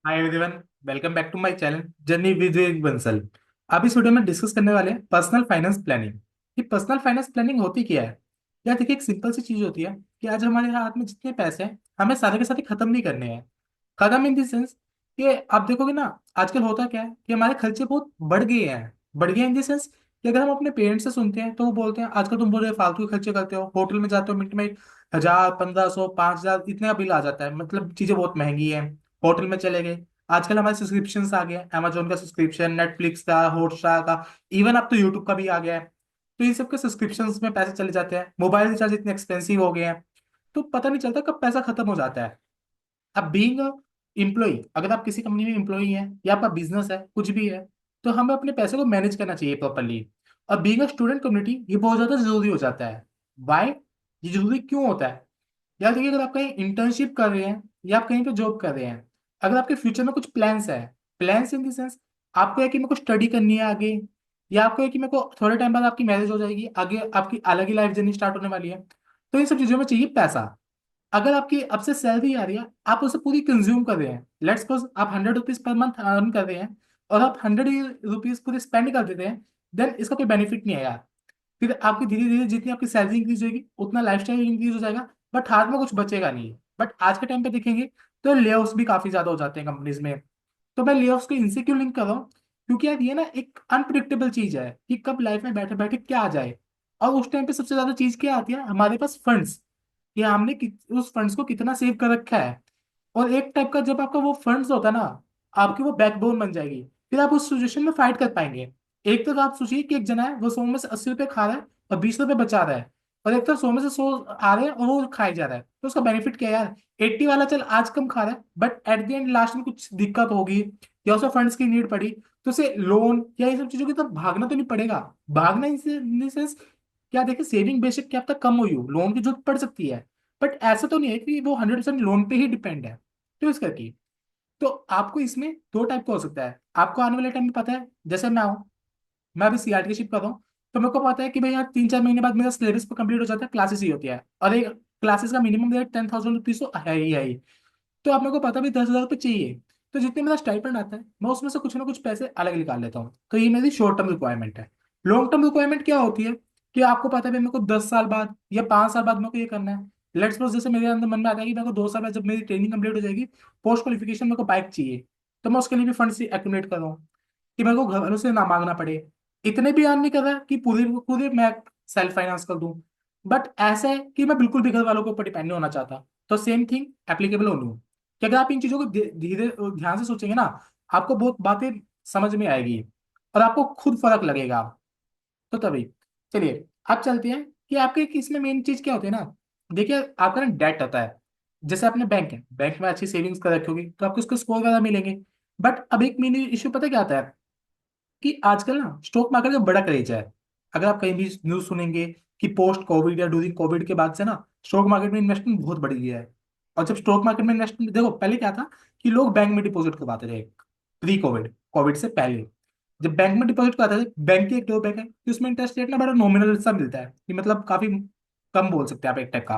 Hi everyone. Welcome back to my channel journey with Bansal. अब इस वीडियो में डिस्कस करने वाले हैं पर्सनल फाइनेंस प्लानिंग। ये पर्सनल फाइनेंस प्लानिंग होती क्या है? यार देखिए, एक सिंपल सी चीज होती है कि आज हमारे हाथ में जितने पैसे हैं हमें सारे के सारे खत्म नहीं करने हैं। खत्म इन द सेंस कि आप देखोगे ना, आजकल होता क्या है कि हमारे खर्चे बहुत बढ़ गए हैं। बढ़ गए इन द सेंस कि अगर हम अपने पेरेंट्स से सुनते हैं तो वो बोलते हैं आजकल तुम बोल रहे फालतू के खर्चे करते हो, होटल में जाते हो मिनट में 1000 1500 5000 इतने का बिल आ जाता है, मतलब चीजें बहुत महंगी है। होटल में चले गए, आजकल हमारे सब्सक्रिप्शन आ गया, अमेजोन का सब्सक्रिप्शन, नेटफ्लिक्स का, हॉटस्टार का, इवन अब तो यूट्यूब का भी आ गया है। तो इन सब के सब्सक्रिप्शन में पैसे चले जाते हैं, मोबाइल रिचार्ज इतने एक्सपेंसिव हो गए हैं, तो पता नहीं चलता कब पैसा खत्म हो जाता है। अब बीइंग एम्प्लॉय, अगर आप किसी कंपनी में एम्प्लॉय हैं या आपका बिजनेस है कुछ भी है, तो हमें अपने पैसे को मैनेज करना चाहिए प्रॉपरली। और बीइंग अ स्टूडेंट कम्युनिटी ये बहुत ज्यादा जरूरी हो जाता है। वाई? ये जरूरी क्यों होता है? यार देखिए, अगर आप कहीं इंटर्नशिप कर रहे हैं या आप कहीं पे जॉब कर रहे हैं, अगर आपके फ्यूचर में कुछ प्लान्स है, प्लान्स इन द सेंस आपको है कि मेरे को स्टडी करनी है आगे, या आपको है कि मेरे को थोड़े टाइम बाद आपकी मैरिज हो जाएगी, आगे आपकी अलग ही लाइफ जर्नी स्टार्ट होने वाली है, तो इन सब चीजों में चाहिए पैसा। अगर आपकी अब से सैलरी आ रही है, आप उसे पूरी कंज्यूम कर रहे हैं, लेट्स सपोज आप 100 रुपीज पर मंथ अर्न कर रहे हैं और आप 100 रुपीज पूरे स्पेंड कर देते हैं, देन इसका कोई बेनिफिट नहीं आएगा। फिर आपकी धीरे धीरे जितनी आपकी सैलरी इंक्रीज होगी उतना लाइफ स्टाइल इंक्रीज हो जाएगा, बट हाथ में कुछ बचेगा नहीं। बट आज के टाइम पे देखेंगे तो ले भी काफी ज्यादा हो जाते हैं कंपनीज में। तो मैं ले को इनसे क्यों लिंक कर रहा हूँ? क्योंकि यार ये ना एक अनप्रिडिक्टेबल चीज है कि कब लाइफ में बैठे बैठे क्या आ जाए। और उस टाइम पे सबसे ज्यादा चीज क्या आती है हमारे पास? फंड्स। कि हमने उस फंड्स को कितना सेव कर रखा है। और एक टाइप का जब आपका वो फंड्स होता है ना, आपकी वो बैकबोन बन जाएगी। फिर आप उस सिचुएशन में फाइट कर पाएंगे। एक तो आप सोचिए कि एक जना है वो 100 में से 80 रुपए खा रहा है और 20 रुपए बचा रहा है, और एक तो 100 में से 100 आ रहे हैं और वो खाए जा रहा है, तो उसका बेनिफिट क्या है यार? 80 वाला चल आज कम खा रहा है, but at the end last में कुछ दिक्कत होगी या उसे फंड्स की नीड पड़ी, तो उसे लोन या ये सब चीजों की तरफ भागना तो नहीं पड़ेगा। भागना इन सेंस क्या, देखिए सेविंग बेशक क्या अब तक कम हुई हो, लोन की जरूरत पड़ सकती है, बट ऐसा तो नहीं है कि वो 100% लोन पे ही डिपेंड है। तो इस करके तो आपको इसमें दो टाइप का हो सकता है। आपको आने वाले टाइम में पता है, जैसे मैं अभी सीआरटी की शिफ्ट कर रहा हूँ, तो मेरे को पता है कि भाई यार 3 4 महीने बाद मेरा सिलेबस पर कंप्लीट हो जाता है, क्लासेस ही होती है, और एक क्लासेस का मिनिमम मेरा 10,000 रुपीज तो है ही। तो आप मेरे को पता भी 10,000 रुपये चाहिए, तो जितने मेरा स्टाइपेंड आता है मैं उसमें से कुछ ना कुछ पैसे अलग निकाल लेता हूँ, तो ये मेरी शॉर्ट टर्म रिक्वायरमेंट है। लॉन्ग टर्म रिक्वायरमेंट क्या होती है कि आपको पता है भाई मेरे को 10 साल बाद या 5 साल बाद मेरे को ये करना है। लेट्स सपोज जैसे मेरे अंदर मन में आता है कि मेरे को 2 साल बाद जब मेरी ट्रेनिंग कंप्लीट हो जाएगी, पोस्ट क्वालिफिकेशन मेरे को बाइक चाहिए, तो मैं उसके लिए भी फंड्स एक्यूमुलेट कर रहा हूँ कि मेरे को घर वालों से ना मांगना पड़े। इतने भी अर्न नहीं कर रहा कि पूरे पूरे मैं सेल्फ फाइनेंस कर दूं, बट ऐसा है कि मैं बिल्कुल भी घर वालों के ऊपर डिपेंड नहीं होना चाहता। तो सेम थिंग एप्लीकेबल हो लूँ कि अगर आप इन चीजों को धीरे ध्यान से सोचेंगे ना, आपको बहुत बातें समझ में आएगी और आपको खुद फर्क लगेगा। तो तभी चलिए अब चलते हैं कि आपके इसमें मेन चीज क्या होती है ना। देखिए, आपका ना डेट आता है, जैसे आपने बैंक है, बैंक में अच्छी सेविंग्स कर रखी होगी तो आपको उसके स्कोर वगैरह मिलेंगे। बट अब एक मेन इश्यू पता क्या आता है कि आजकल ना स्टॉक मार्केट का बड़ा क्रेज है। अगर आप कहीं भी न्यूज सुनेंगे कि पोस्ट कोविड या ड्यूरिंग कोविड के बाद से ना स्टॉक मार्केट में इन्वेस्टमेंट बहुत बढ़ गया है। और जब स्टॉक मार्केट में इन्वेस्टमेंट, देखो पहले क्या था कि लोग बैंक में डिपॉजिट करवाते थे, प्री कोविड, कोविड से पहले जब बैंक में डिपॉजिट करवाते थे, बैंक की एक दो बैंक है कि उसमें इंटरेस्ट रेट ना बड़ा नॉमिनल सा मिलता है, कि मतलब काफी कम बोल सकते हैं आप एक टाइप का।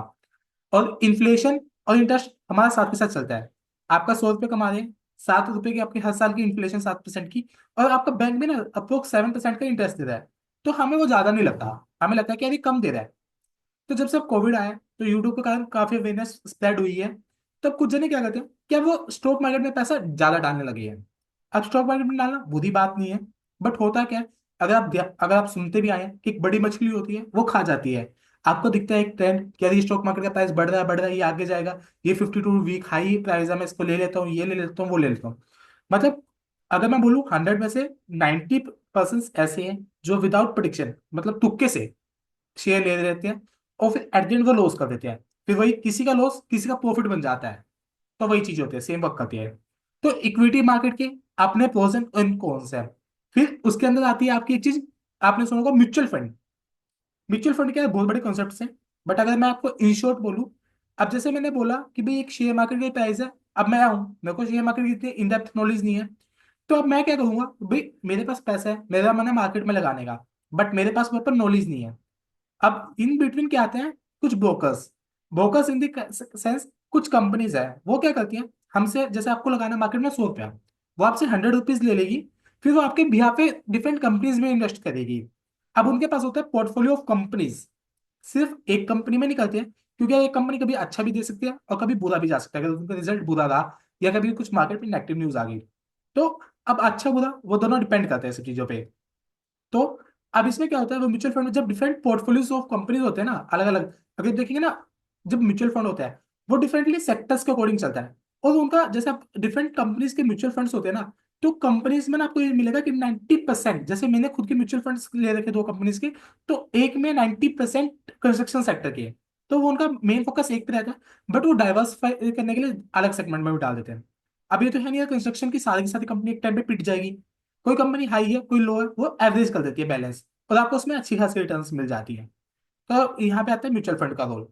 और इन्फ्लेशन और इंटरेस्ट हमारा साथ के साथ चलता है। आपका 100 रुपये कमा रहे हैं, 7 रुपए की आपकी हर साल की इन्फ्लेशन 7% की, और आपका बैंक में ना अप्रोक्स 7% का इंटरेस्ट दे रहा है, तो हमें वो ज्यादा नहीं लगता। हमें लगता है कि यार ये कम दे रहा है। तो जब से कोविड आया तो यूट्यूब के कारण काफी अवेयरनेस स्प्रेड हुई है। तो अब कुछ जने क्या करते हैं, क्या वो स्टॉक मार्केट में पैसा ज्यादा डालने लगे हैं। अब स्टॉक मार्केट में डालना बुरी बात नहीं है, बट होता क्या है, अगर आप सुनते भी आए हैं कि एक बड़ी मछली होती है वो खा जाती है। आपको दिखता है एक ट्रेंड कि यदि स्टॉक मार्केट का प्राइस बढ़ रहा है, ये आगे जाएगा, ये 52 वीक हाई प्राइस है, मैं इसको ले लेता हूँ, ये ले लेता हूँ, वो ले लेता हूँ। मतलब अगर मैं बोलूँ 100 में से 90% ऐसे हैं जो विदाउट प्रोडिक्शन, मतलब तुक्के से शेयर ले लेते हैं, और फिर एट द एंड वो लॉस कर देते हैं। फिर वही किसी का लॉस किसी का प्रॉफिट बन जाता है। तो वही चीज होती है, सेम वर्क करती है। तो इक्विटी मार्केट के अपने प्रोज एंड कॉन्स है। फिर उसके अंदर आती है आपकी एक चीज, आपने सुना होगा म्यूचुअल फंड। म्यूचुअल फंड क्या है, बहुत बड़े कॉन्सेप्ट हैं, बट अगर मैं आपको इन शॉर्ट बोलूं, अब जैसे मैंने बोला कि भाई एक शेयर मार्केट की प्राइस है, अब मैं आऊं, मेरे को शेयर मार्केट की इतनी इन डेप्थ नॉलेज नहीं है, तो अब मैं क्या करूंगा, भाई मेरे पास पैसा है, मेरा मन है मार्केट में लगाने का, बट मेरे पास वहां पर नॉलेज नहीं है। अब इन बिटवीन क्या आते हैं कुछ brokers. Brokers in the sense कुछ कंपनीज है, वो क्या करती हैं, हमसे, जैसे आपको लगाना मार्केट में 100 रुपया, वो आपसे 100 रुपीज ले लेगी, फिर वो आपके बिहाफ पे डिफरेंट कंपनीज में इन्वेस्ट करेगी। अब उनके पास होता है पोर्टफोलियो ऑफ कंपनीज, सिर्फ एक कंपनी में नहीं करते हैं, क्योंकि एक कंपनी कभी अच्छा भी दे सकती है और कभी बुरा भी जा सकता है, अगर उनका रिजल्ट बुरा रहा या कभी कुछ मार्केट में नेगेटिव न्यूज आ गई। तो अब अच्छा बुरा वो दोनों डिपेंड करते हैं सब चीजों पे। तो अब इसमें क्या होता है, वो म्यूचुअल फंड में जब डिफरेंट पोर्टफोलियोज ऑफ कंपनीज होते हैं ना, अलग अलग, अगर देखेंगे ना, जब म्यूचुअल फंड होता है वो डिफरेंटली सेक्टर्स के अकॉर्डिंग चलता है। और उनका जैसे आप डिफरेंट कंपनीज के म्यूचुअल फंड्स होते हैं ना, तो कंपनीज में ना आपको ये मिलेगा कि 90%, जैसे मैंने खुद के म्यूचुअल फंड्स ले रखे दो कंपनीज के, तो एक में 90% कंस्ट्रक्शन सेक्टर के हैं, तो वो उनका मेन फोकस एक पे रहता है, बट वो डाइवर्सिफाई करने के लिए अलग सेगमेंट में भी डाल देते हैं। अब ये तो है नहीं कंस्ट्रक्शन की सारी कंपनी एक टाइम पे पिट जाएगी, कोई कंपनी हाई है कोई लो है, वो एवरेज कर देती है बैलेंस, और आपको उसमें अच्छी खासी रिटर्न्स मिल जाती है। तो यहाँ पे आता है म्यूचुअल फंड का रोल।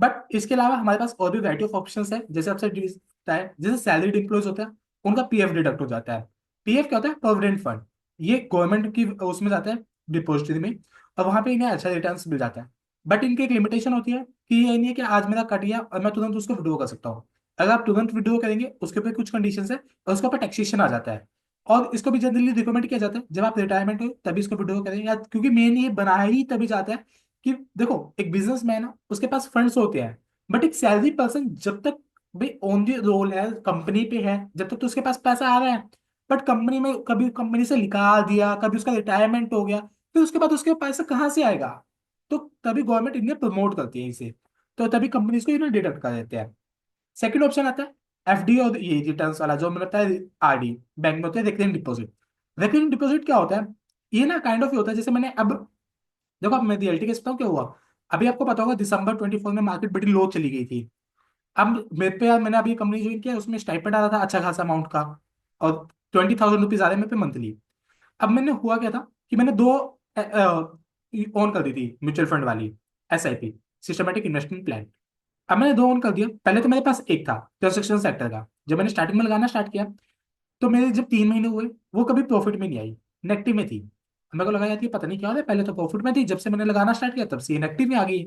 बट इसके अलावा हमारे पास और भी वैरायटी ऑफ ऑप्शंस है, जैसे आपसे होता है, जैसे सैलरीड एम्प्लॉयज होते हैं, उनका पीएफ डिडक्ट हो जाता है। पीएफ क्या होता है, प्रोविडेंट फंड, ये गवर्नमेंट की उसमें जाता है डिपॉजिटरी में, और वहां पे इन्हें अच्छा रिटर्न्स मिल जाता है। बट इनकी एक लिमिटेशन होती है कि ये नहीं है कि आज मेरा कट गया और मैं तुरंत उसको विड्रॉ कर सकता हूँ। अगर आप तुरंत विड्रॉ करेंगे उसके ऊपर कुछ कंडीशन है, और उसके ऊपर टैक्सेशन आ जाता है। और इसको भी जनरली रिकमेंड किया जाता है जब आप रिटायरमेंट हो तभी इसको विड्रॉ करें, या क्योंकि मेन ये बनाया ही तभी जाता है कि देखो, एक बिजनेसमैन है उसके पास फंड्स होते हैं, बट एक सैलरी पर्सन जब तक भाई ऑन दी रोल है, कंपनी पे है, जब तक तो उसके पास पैसा आ रहा है। बट कंपनी में कभी कंपनी से निकाल दिया, कभी उसका रिटायरमेंट हो गया, फिर उसके बाद उसके पैसा कहाँ से आएगा? तो तभी गवर्नमेंट इन्हें प्रमोट करती है इसे, तो तभी कंपनीज को इन्हें डिडक्ट कर देते हैं। सेकंड ऑप्शन आता है एफडी, और ये रिटर्न्स वाला जो मिलता है आरडी, बैंक में होते हैं रेकरिंग डिपॉजिट। रेकरिंग डिपॉजिट क्या होता है? ये ना काइंड ऑफ होता है, जैसे मैंने अब, देखो अब मैं रियलिटी केस बताऊँ क्या हुआ। अभी आपको पता होगा दिसंबर 24 में मार्केट बड़ी लो चली गई थी। अब मेरे पे यार, मैंने अभी कंपनी ज्वाइन किया, उसमें स्टाइपेंड आ रहा था अच्छा खासा अमाउंट का, और 20,000 रुपीज आ रहे हैं मेरे पे मंथली। अब मैंने हुआ क्या था कि मैंने दो ऑन कर दी थी म्यूचुअल फंड वाली, एसआईपी, सिस्टमेटिक इन्वेस्टमेंट प्लान। अब मैंने दो ऑन कर दिया, पहले तो मेरे पास एक था कंस्ट्रक्शन सेक्टर का, जब मैंने स्टार्टिंग में लगाना स्टार्ट किया, तो मेरे जब 3 महीने हुए वो कभी प्रॉफिट में नहीं आई, नेगेटिव में थी। मेरे को लगा यार ये पता नहीं क्या हो रहा है, पहले तो प्रॉफिट में थी, जब से मैंने लगाना स्टार्ट किया तब से ये नेगेटिव में आ गई।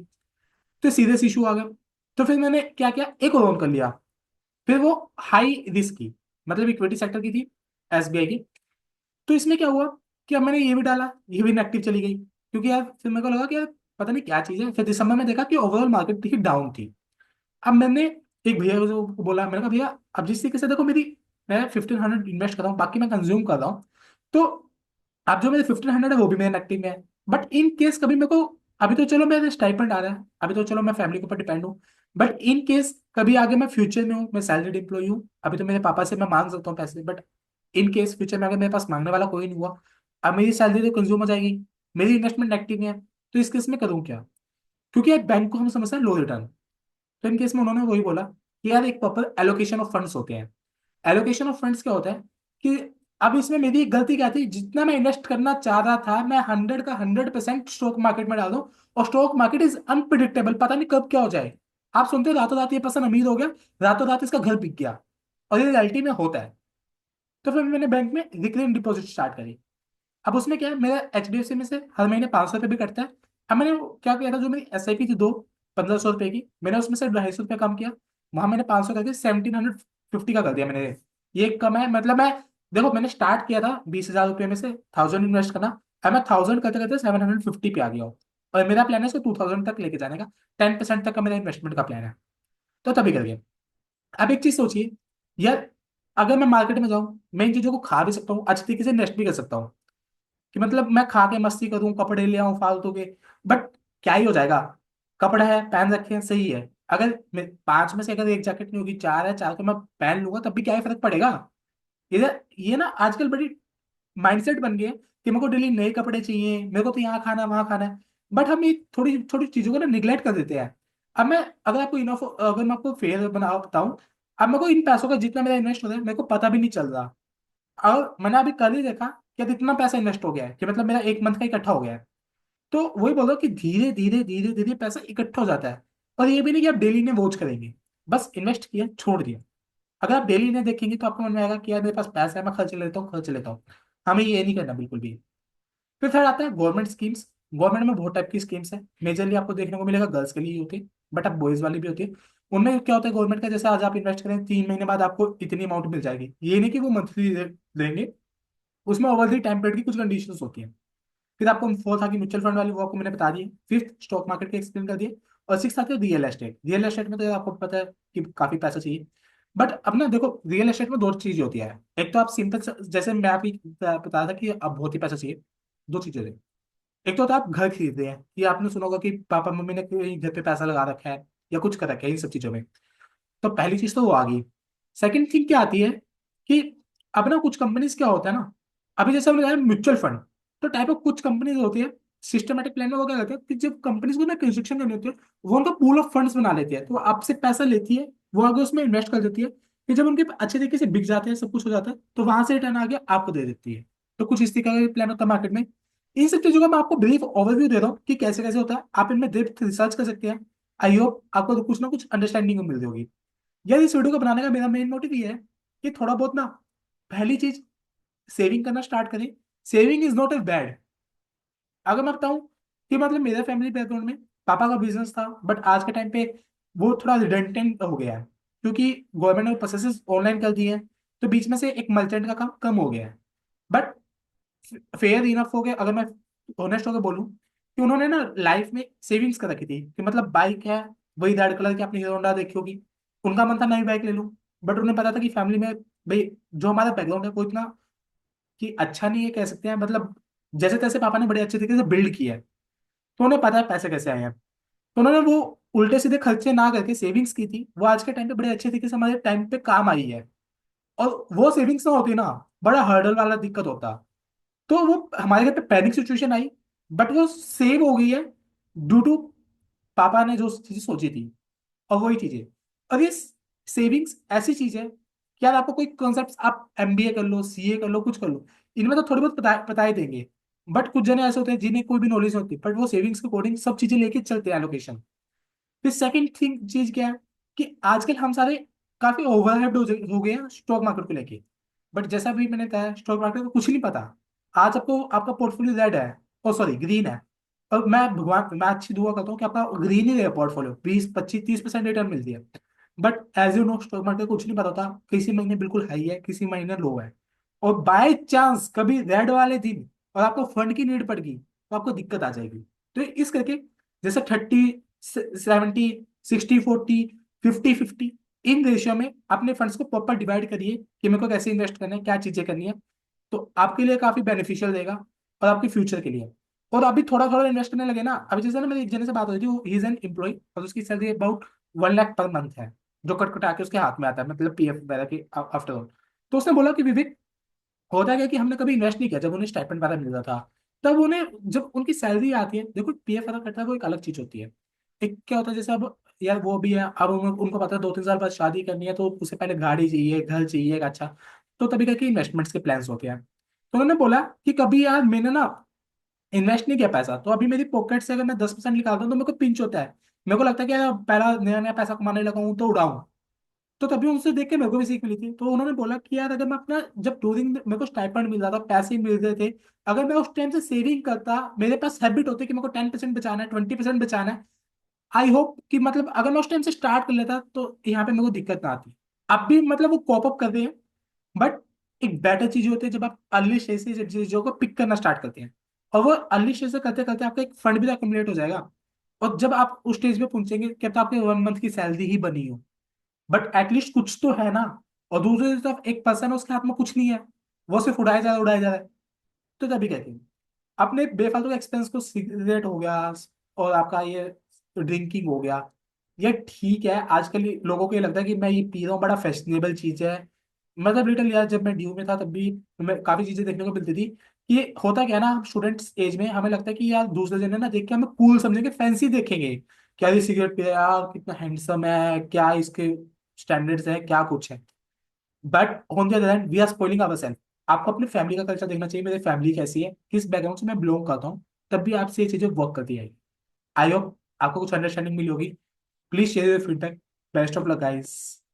तो सीरियस इशू आ गया। तो फिर मैंने क्या किया, एक और ऑन कर लिया। फिर वो हाई रिस्क की, मतलब इक्विटी सेक्टर की थी, एसबीआई की। तो इसमें क्या हुआ कि अब मैंने ये भी डाला, ये भी नेगेटिव चली गई, क्योंकि यार फिर मेरे को लगा कि यार पता नहीं क्या चीज़ है। फिर दिसंबर में देखा कि ओवरऑल मार्केट थी डाउन थी। अब मैंने एक भैया को बोला, मैंने कहा भैया अब जिस तरीके से देखो मेरी, मैं 1500 इन्वेस्ट कर रहा हूँ, बाकी मैं कंज्यूम कर रहा हूँ, तो अब जो मेरे 1500 है वो भी मेरे नेगेटिव में है। बट इन केस कभी मेरे को, अभी तो चलो मेरे स्टाइपेंड आ रहा है, अभी तो चलो मैं फैमिली के ऊपर डिपेंड हूँ, बट इन केस कभी आगे मैं फ्यूचर में हूँ, मैं सैलरीड एम्प्लॉय हूँ, अभी तो मेरे पापा से मैं मांग सकता हूँ पैसे, बट इन केस फ्यूचर में अगर मेरे पास मांगने वाला कोई नहीं हुआ, अब मेरी सैलरी तो कंज्यूम हो जाएगी, मेरी इन्वेस्टमेंट नेगेटिव में है, तो इस केस में करूँ क्या? क्योंकि यार बैंक को हम समझते हैं लो रिटर्न, तो इन केस में उन्होंने वही बोला कि यार एक प्रॉपर एलोकेशन ऑफ फंड्स होते हैं। एलोकेशन ऑफ फंड्स क्या होता है कि अब इसमें मेरी एक गलती क्या थी, जितना मैं इन्वेस्ट करना चाह रहा था मैं 100 का 100% स्टॉक मार्केट में डाल दूं, और स्टॉक मार्केट इज अनप्रिडिक्टेबल, पता नहीं कब क्या हो जाए। आप सुनते हो रातों रात ये पर्सन अमीर हो गया, रातों रात इसका घर बिक गया, और ये रियलिटी में होता है। तो फिर मैंने बैंक में रिकरिंग डिपॉजिट स्टार्ट करी। अब उसमें क्या है, मेरा एचडीएफसी में से हर महीने 500 रुपये भी कटता है। अब मैंने क्या किया था, जो मेरी एसआईपी थी दो 1500 रुपये की, मैंने उसमें से 250 रुपये कम किया, वहां मैंने 500 करके 1750 का कर दिया मैंने। ये कम है, मतलब मैं, देखो मैंने स्टार्ट किया था 20,000 रुपये में से 1000 इन्वेस्ट करना, अब मैं 1000 करते करते 750 पे आ गया हूँ, और मेरा प्लान है इसको 2000 तक लेके जाने का, 10% तक का मेरा इन्वेस्टमेंट का प्लान है। तो तभी कर गया। अब एक चीज सोचिए यार, अगर मैं मार्केट में जाऊँ, मैं इन चीजों को खा भी सकता हूँ, अच्छी तरीके से इन्वेस्ट भी कर सकता हूँ, कि मतलब मैं खा के मस्ती करूं, कपड़े ले आऊं फालतू के, बट क्या ही हो जाएगा? कपड़ा है पहन रखे हैं सही है, अगर पांच में से अगर एक जैकेट नहीं होगी, चार है, चार को मैं पहन लूंगा तब भी क्या ही फर्क पड़ेगा? ये ना आजकल बड़ी माइंडसेट बन गई है कि मेरे को डेली नए कपड़े चाहिए, मेरे को तो यहाँ खाना है वहां खाना है, बट हम ये थोड़ी थोड़ी चीजों को ना निगलेक्ट कर देते हैं। अब मैं, अगर आपको इनफ, अगर मैं आपको फेयर बना बताऊं, अब मेरे को इन पैसों का जितना मेरा इन्वेस्ट हो रहा है मेरे को पता भी नहीं चल रहा। और मैंने अभी कल ही देखा कि अब इतना पैसा इन्वेस्ट हो गया है कि मतलब मेरा एक मंथ का इकट्ठा हो गया है। तो वही बोलो कि धीरे धीरे धीरे धीरे पैसा इकट्ठा हो जाता है। और ये भी नहीं कि आप डेली ने वॉच करेंगे, बस इन्वेस्ट किया छोड़ दिया। अगर आप डेली ने देखेंगे तो आपको मन में आएगा कि यार मेरे पास पैसा है, मैं खर्च लेता हूँ खर्च लेता हूँ। हमें ये नहीं करना बिल्कुल भी। फिर थर्ड आता है गवर्नमेंट स्कीम्स। गवर्नमेंट में बहुत टाइप की स्कीम्स है, मेजरली आपको देखने को मिलेगा गर्ल्स के लिए ही होती है, बट अब बॉयज वाली भी होती है। उनमें क्या होता है गवर्नमेंट का, जैसे आज आप इन्वेस्ट करें 3 महीने बाद आपको इतनी अमाउंट मिल जाएगी, ये नहीं कि वो मंथली देंगे। उसमें ओवर द टाइम पीरियड की कुछ कंडीशंस होती हैं। फिर आपको फोर्थ आ गई म्यूचुअल फंड वाली, वो आपको मैंने बता दी। फिफ्थ स्टॉक मार्केट के एक्सप्लेन कर दिए। और सिक्स आती है रियल एस्टेट। रियल एस्टेट में तो आपको पता है कि काफी पैसा चाहिए। बट अब ना देखो, रियल एस्टेट में दो चीजें होती है। एक तो आप सिंपल, जैसे मैं अभी बता था कि अब बहुत ही पैसा चाहिए। दो चीजें हैं। एक तो होता है आप घर खरीद रहे हैं, ये आपने सुना होगा कि पापा मम्मी ने कहीं घर पे पैसा लगा रखा है या कुछ कर रखा है इन सब चीजों में। तो पहली चीज तो वो आ गई। सेकंड थिंग क्या आती है कि अब ना कुछ कंपनीज क्या होता है ना, अभी जैसे हमने कहा म्यूचुअल फंड, तो टाइप ऑफ कुछ कंपनीज होती है सिस्टमेटिक प्लान में। वो क्या करते हैं कि जब कंपनीज को ना कंस्ट्रक्शन करनी होती है, वो उनका पूल ऑफ फंड्स बना लेती है, तो वो आपसे पैसा लेती है, वो आगे उसमें इन्वेस्ट कर देती है। फिर जब उनके अच्छे तरीके से बिक जाते हैं, सब कुछ हो जाता है, तो वहां से रिटर्न आगे आपको दे देती है। तो कुछ इस तरीके का प्लान होता है मार्केट में। इन सब चीजों का मैं आपको ब्रीफ ओवरव्यू दे रहा हूँ कि कैसे कैसे होता है, आप इनमें डेप्थ रिसर्च कर सकते हैं। आई होप आपको तो कुछ ना कुछ अंडरस्टैंडिंग मिल रही होगी। यार इस वीडियो को बनाने का मेरा मेन मोटिव ये है कि थोड़ा बहुत ना, पहली चीज, सेविंग करना स्टार्ट करें। Saving is not a bad. अगर मैं बताऊं कि मतलब मेरे फैमिली बैकग्राउंड में पापा का बिजनेस था, बट आज के टाइम पे वो थोड़ा रिडंडेंट हो गया है, क्योंकि गवर्नमेंट ने प्रोसेसेस ऑनलाइन कर दिए हैं। तो बीच में से एक मर्चेंट का काम कम हो गया है। बट फेयर इनफ हो गया, अगर मैं ऑनेस्ट होकर बोलूं, कि उन्होंने ना लाइफ में सेविंग्स कर रखी थी, कि मतलब बाइक है वही रेड कलर की, आपने हीरो होंडा देखी होगी। उनका मन था नई बाइक ले लूं। बट उन्हें पता था कि फैमिली में भाई जो हमारा बैकग्राउंड है वो इतना कि अच्छा नहीं है कह सकते हैं, मतलब जैसे तैसे पापा ने बड़े अच्छे तरीके से बिल्ड किया है। तो उन्हें पता है पैसे कैसे आए हैं। तो उन्होंने वो उल्टे सीधे खर्चे ना करके सेविंग्स की थी, वो आज के टाइम पे बड़े अच्छे तरीके से हमारे टाइम पे काम आई है। और वो सेविंग्स ना होती ना, बड़ा हर्डल वाला दिक्कत होता। तो वो हमारे घर पे पैनिक सिचुएशन आई, बट वो सेव हो गई है ड्यू टू पापा ने जो चीज सोची थी। और वही चीजें, और ये सेविंग्स ऐसी चीज है कि यार आपको कोई कॉन्सेप्ट, आप एमबीए कर लो, सीए कर लो, कुछ कर लो, इनमें तो थोड़ी बहुत पता ही देंगे। बट कुछ जने ऐसे होते हैं जिन्हें कोई भी नॉलेज नहीं होती, बट वो सेविंग्स के अकॉर्डिंग सब चीजें लेके चलते हैं एलोकेशन। फिर सेकंड थिंग चीज क्या है कि आजकल हम सारे काफी ओवरहाइप्ड हो गए हैं स्टॉक मार्केट को लेके। बट जैसा भी मैंने कहा, स्टॉक मार्केट को कुछ नहीं पता। आज आपको आपका पोर्टफोलियो रेड है, ओ सॉरी ग्रीन है, और मैं अच्छी दुआ करता हूँ कि आपका ग्रीन ही रहे पोर्टफोलियो, 20 25 30% रिटर्न मिलती है। But as you know stock market कुछ नहीं पता होता, किसी महीने बिल्कुल हाई है, किसी महीने लो है। और बाय चांस कभी रेड वाले दिन और आपको फंड की नीड पड़ गई, तो आपको दिक्कत आ जाएगी। तो इस करके, जैसे 30 70 60 40 50 50, इन रेशियो में अपने फंड्स को प्रॉपर डिवाइड करिए कि मेरे को कैसे इन्वेस्ट करना है, क्या चीजें करनी है। तो आपके लिए काफी बेनिफिशियल रहेगा, और आपके फ्यूचर के लिए। और अभी थोड़ा थोड़ा इन्वेस्ट करने लगे ना, अभी जैसे ना मेरे एक जने से बात हो रही थी, वो ही इज एन एम्प्लॉय और उसकी salary about 1 lakh per month है, जो कट कटा के उसके हाथ में आता है, मतलब पीएफ वगैरह के आफ्टर ऑल। तो उसने बोला कि विवेक, होता क्या कि हमने कभी इन्वेस्ट नहीं किया, जब उन्हें स्टाइपेंड वगैरह मिल रहा था, तब उन्हें जब उनकी सैलरी आती है, देखो पीएफ वगैरह कटता है वो एक अलग चीज होती है। एक क्या होता है जैसे अब, यार वो भी है, अब उनको पता है 2 3 साल बाद शादी करनी है, तो उससे पहले गाड़ी चाहिए, घर चाहिए एक अच्छा। तो तभी करके इन्वेस्टमेंट्स के प्लान्स होते हैं। तो उन्होंने बोला कि कभी यार मैंने ना इन्वेस्ट नहीं किया पैसा, तो अभी मेरी पॉकेट से अगर मैं 10% निकालता हूँ तो मेरे को पिंच होता है। मेरे को लगता है कि यार पहला नया नया पैसा कमाने लगा हूँ तो उड़ाऊं। तो तभी उनसे देख के मेरे को भी सीख मिली थी। तो उन्होंने बोला कि यार अगर मैं अपना, जब 2 दिन मेरे को स्टाइपेंड मिल रहा था, पैसे मिल रहे थे, अगर मैं उस टाइम से सेविंग करता, मेरे पास हैबिट होती कि मेरे को 10% बचाना है, 20% बचाना है, आई होप कि मतलब अगर मैं उस टाइम से स्टार्ट कर लेता तो यहाँ पे मेरे को दिक्कत ना आती। अब भी मतलब वो कॉप अप कर रहे हैं। बट एक बेटर चीज होती है जब आप अर्ली स्टेज से चीजों को पिक करना स्टार्ट करते हैं, और वो अर्ली स्टेज से करते करते आपका एक फंड भी अक्यूमुलेट हो जाएगा। और जब आप उस स्टेज पे पहुंचेंगे, क्या तो आपके 1 मंथ की सैलरी ही बनी हो, बट एटलीस्ट कुछ तो है ना। और दूसरी तरफ एक पर्सन है, उसके हाथ में कुछ नहीं है, वो सिर्फ उड़ाया जा रहा है। तो तभी कहते हैं अपने बेफालतू के एक्सपेंस को, सिगरेट हो गया और आपका ये ड्रिंकिंग हो गया, ये ठीक है। आजकल लोगों को ये लगता है कि मैं ये पी रहा हूँ, बड़ा फैशनेबल चीज है। मतलब लिटल यार, जब मैं ड्यू में था तब भी मैं काफी चीजें देखने को मिलती थी कि होता क्या है ना, हम स्टूडेंट्स एज में हमें लगता है कि यार दूसरे जने ना देख के हमें कूल समझेंगे, फैंसी देखेंगे, क्या ये सिगरेट पी रहा है यार, कितना हैंडसम है, क्या इसके स्टैंडर्ड्स है, क्या कुछ है। But on the other hand we are spoiling our self. आपको अपनी फैमिली का कल्चर देखना चाहिए, मेरी फैमिली कैसी है, किस बैकग्राउंड से मैं बिलोंग करता हूँ, तब भी आपसे ये चीजें वर्क करती है। आई होप आपको कुछ अंडरस्टैंडिंग मिली होगी। Please share your feedback. Best of luck guys.